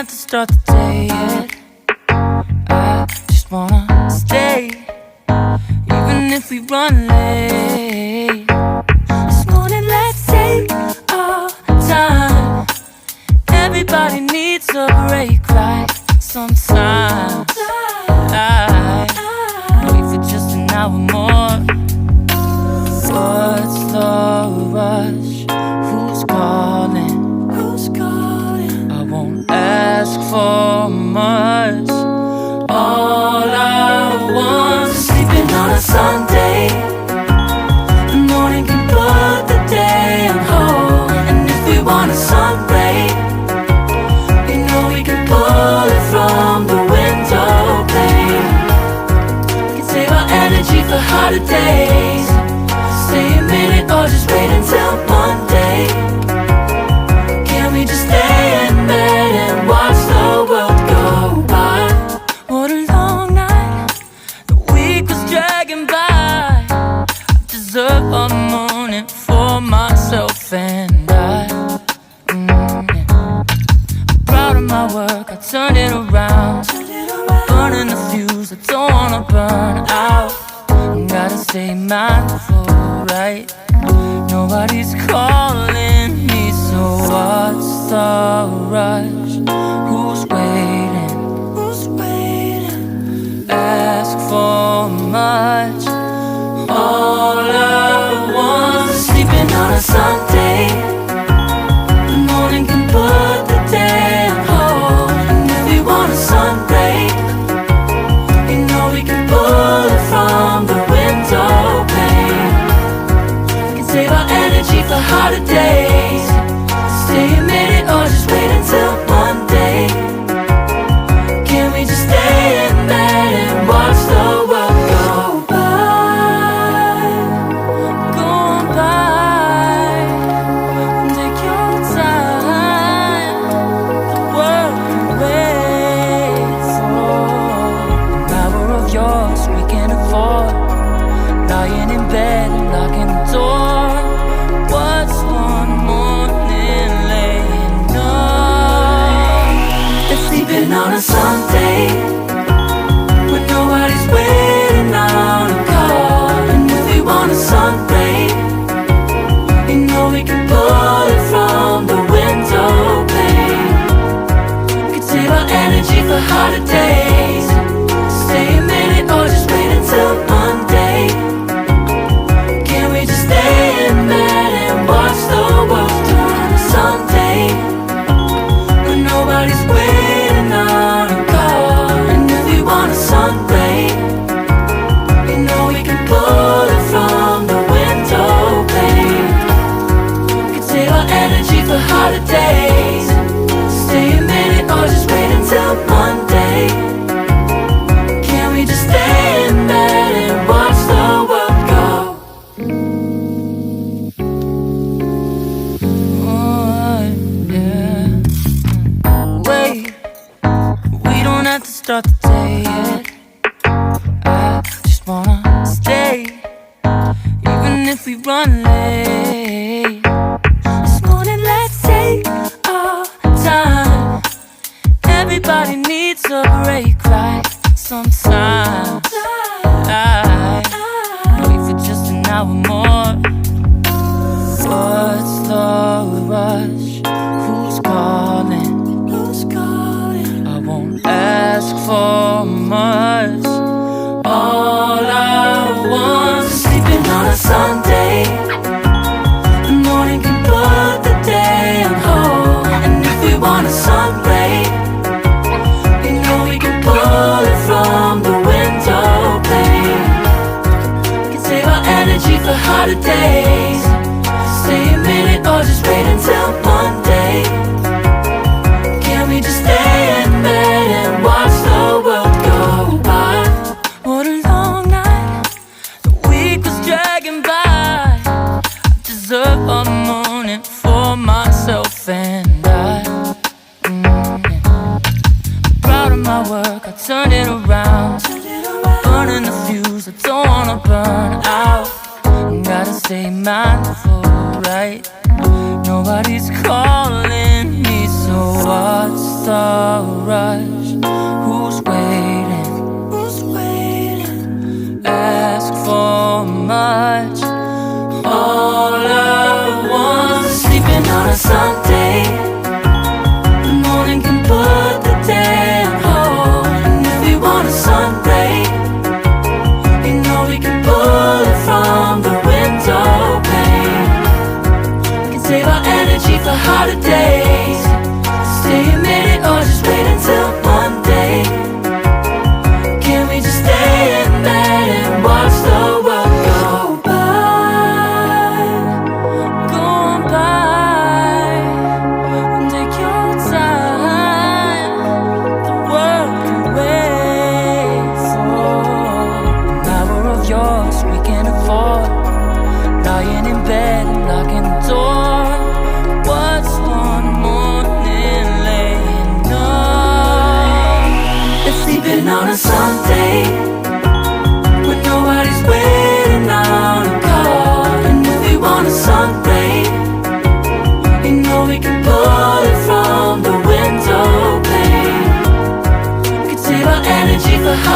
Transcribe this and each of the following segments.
have to start the day yet. I just wanna stay, even if we run late. This morning let's take our time. Everybody needs a break right sometime. I wait for just an hour more. What's the rush? Who's calling? Who's calling? I won't ask for much. All I want is sleeping on a Sunday. The morning can put the day on hold. And if we want a sun ray, you know we can pull it from the window pane. We can save our energy for hotter days. Stay a minute or just wait until Monday. Can we just stay in bed and watch the world go by? What a long night, the week was dragging by. I deserve a morning for myself and I. I'm proud of my work, I turned it around. Burning the fuse, I don't wanna burn out. Gotta stay mindful, right? Nobody's calling me, so what's the rush? Who's waiting? Who's waiting? Ask for much. All I want is sleeping on a Sunday. The morning can put the day on hold. And if we want a sun ray, you know we can pull it from the window pane. We can save our energy for hotter days. Stay a minute or just wait until Monday. Can we just stay in bed and watch the world go by? Go on by. Take your time. The world waits for an hour of yours we can afford. Lying in bed and locking the door. What's one morning laying up? It's sleeping on a Sunday when nobody's waiting on a call. And if we want a sun ray, you know we can pull it from the window pane. We can save our energy for hotter days. Stay a minute or just wait until Monday. Can we just stay in bed and watch the world turn on a Sunday when nobody's waiting on a call? And if we want a sun ray, you know we can pull it from the window pane. We can save our energy for hotter days. Stay a minute or just wait until Monday. Can we just stay in bed and watch the world go? Oh, yeah. Wait, we don't have to start the day yet. I just wanna stay, even if we run late. This morning let's take our time. Everybody needs a break right sometime. I wait for just an hour more. What's the rush? Who's calling? Who's calling? I won't ask for much. All I want is sleeping on a Sunday. The morning can put the day on hold. And if we want a sun ray, you know we can pull it from the window pane. We can save our energy for hotter days. Stay a minute or just wait until Monday. Can we just stay in bed and watch the world go by? What a long night, the week was dragging by. I deserve a morning for myself and I. Proud of my work, I turned it around. Burning the fuse, I don't wanna burn out. Gotta stay mad.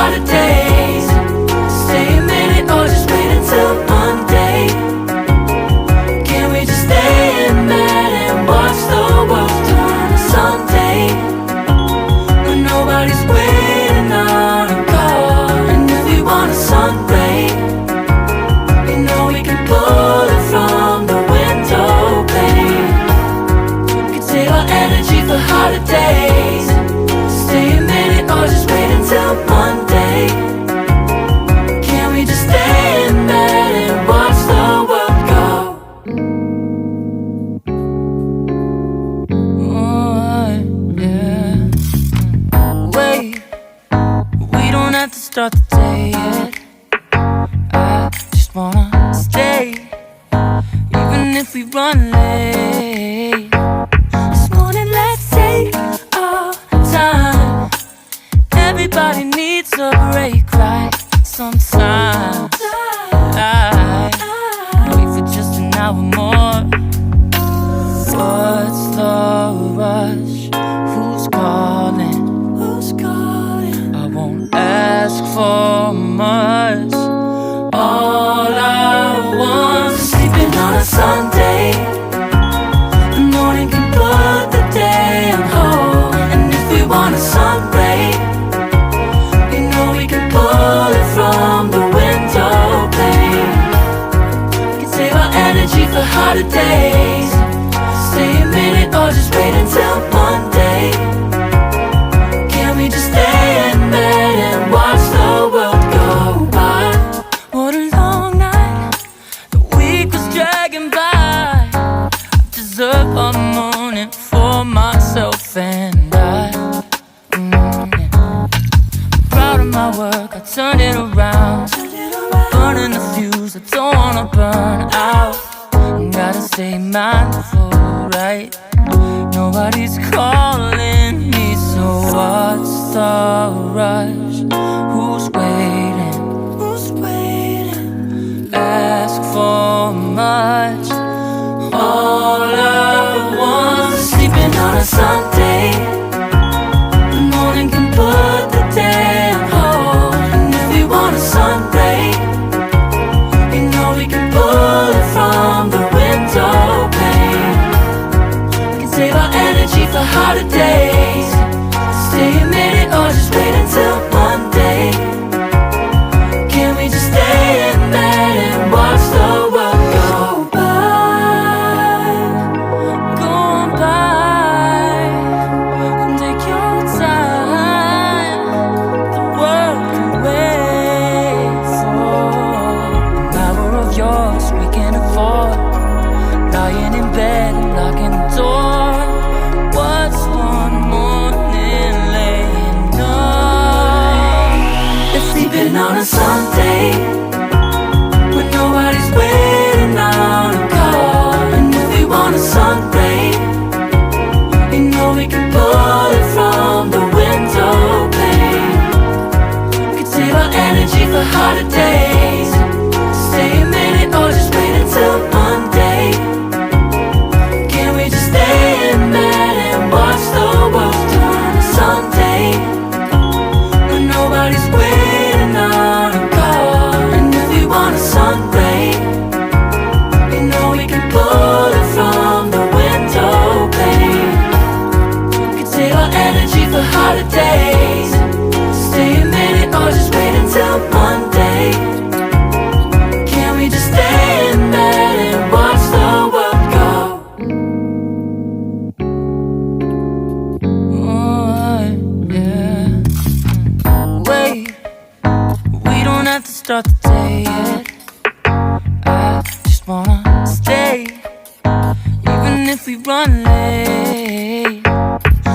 hotter days. Stay a minute or just wait until Monday. Can we just stay in bed and watch the world turn to Sunday? When nobody's waiting on a call. And if we want a sun ray, you know we can pull it from the window pane. We can save our energy for hotter days. Stay a minute or just wait until Monday. Can we just stay in bed and watch the world go? Oh, yeah. Wait, we don't have to start the day yet. I just wanna stay, even if we run late. This morning let's take our time. Everybody needs a break, right? Sometimes I wait for just an hour more. What's the rush? Who's calling? Who's calling? I won't ask for much. All I want is sleeping on a Sunday. The morning can put the day on hold. And if we want a sun ray, you know we can pull it from the window pane. We can save our energy for hotter days. Stay a minute or just wait until Monday. Can we just stay in bed and watch the world go by? What a long night, the week was dragging by. I deserve a morning for myself and I. Yeah. Proud of my work, I turned it around. Burning the fuse, I don't wanna burn out. Gotta stay mindful, right? Nobody's calling me, so what's the rush? Who's waiting? Who's waiting? Ask for much. All I want is sleeping on a Sunday. The morning can put the day on hold. And if we want a sun ray, you know we can pull it from the window pane. We can save our energy for hotter days. Stay a minute or just wait until Monday. Can we just stay in bed and watch the world go by? Go on by and take your time. The world can wait for an hour of yours we can afford. Lying in bed and locking the door. What's one morning laying up? It's sleeping on a Sunday when nobody's waiting on a call. And if we want a sun ray, you know we can pull it from the window pane. We can save our energy for hotter days. Stay a minute or just wait until Monday. Can we just stay in bed and watch the world turn to Sunday? When nobody's waiting on a call. And if we want a sun ray, you know we can pull it from the window pane. We can save our energy for hotter days. Stay a minute or just wait until Monday. Can we just stay in bed and watch the world go? Oh, yeah. Wait, we don't have to start the day yet. I just wanna stay, even if we run late.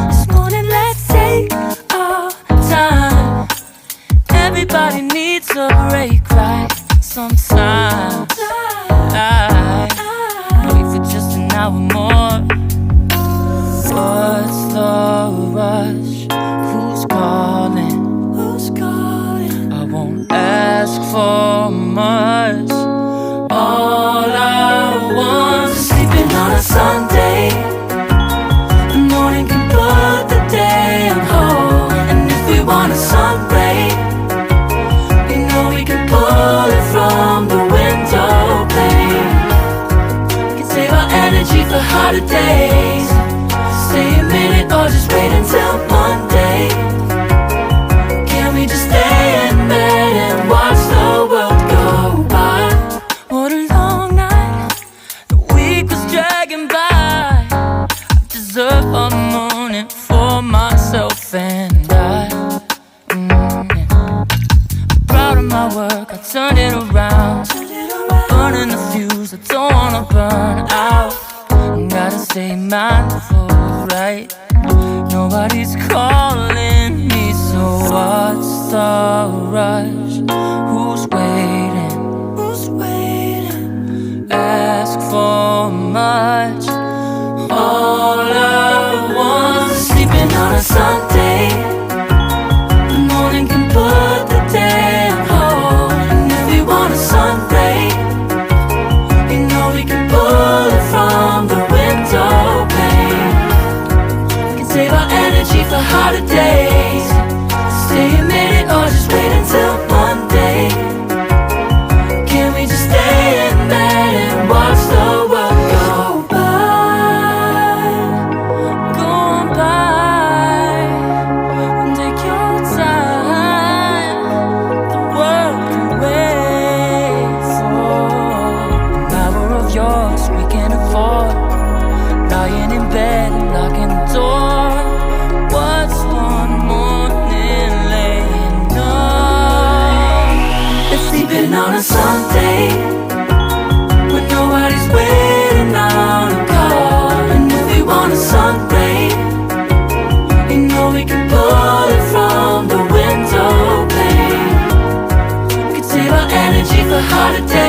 This morning let's take our time. Everybody needs a break, right? Sometimes I wait for just an hour more. What's the rush? Who's calling? Who's calling? I won't ask for much. All I want is sleeping on a Sunday. The morning can put the day on hold. And if we want a sun ray, harder days. Stay a minute or just wait until Monday. Can we just stay in bed and watch the world go by? What a long night, the week was dragging by. I deserve a morning for myself and I. I'm proud of my work, I turned it around. Burning the fuse, I don't wanna burn out. Gotta stay mindful, right? Nobody's calling me, so what's the rush? Who's waiting? Who's waiting? Ask for much. All I want is sleeping on a Sunday. The morning can put the day on hold. And if we want a sun ray, you know we can pull it from the window pane. We can save our energy for harder days. Stay a minute or just wait until Monday. Can we just stay in bed and watch the world go by? Go on by and take your time. The world can wait for an hour of yours we can afford. Lying in bed and locking the door. What's one morning laying on? It's sleeping on a Sunday when nobody's waiting on a call. And if we want a sun ray, you know we can pull it from the window pane. We can save our energy for harder days.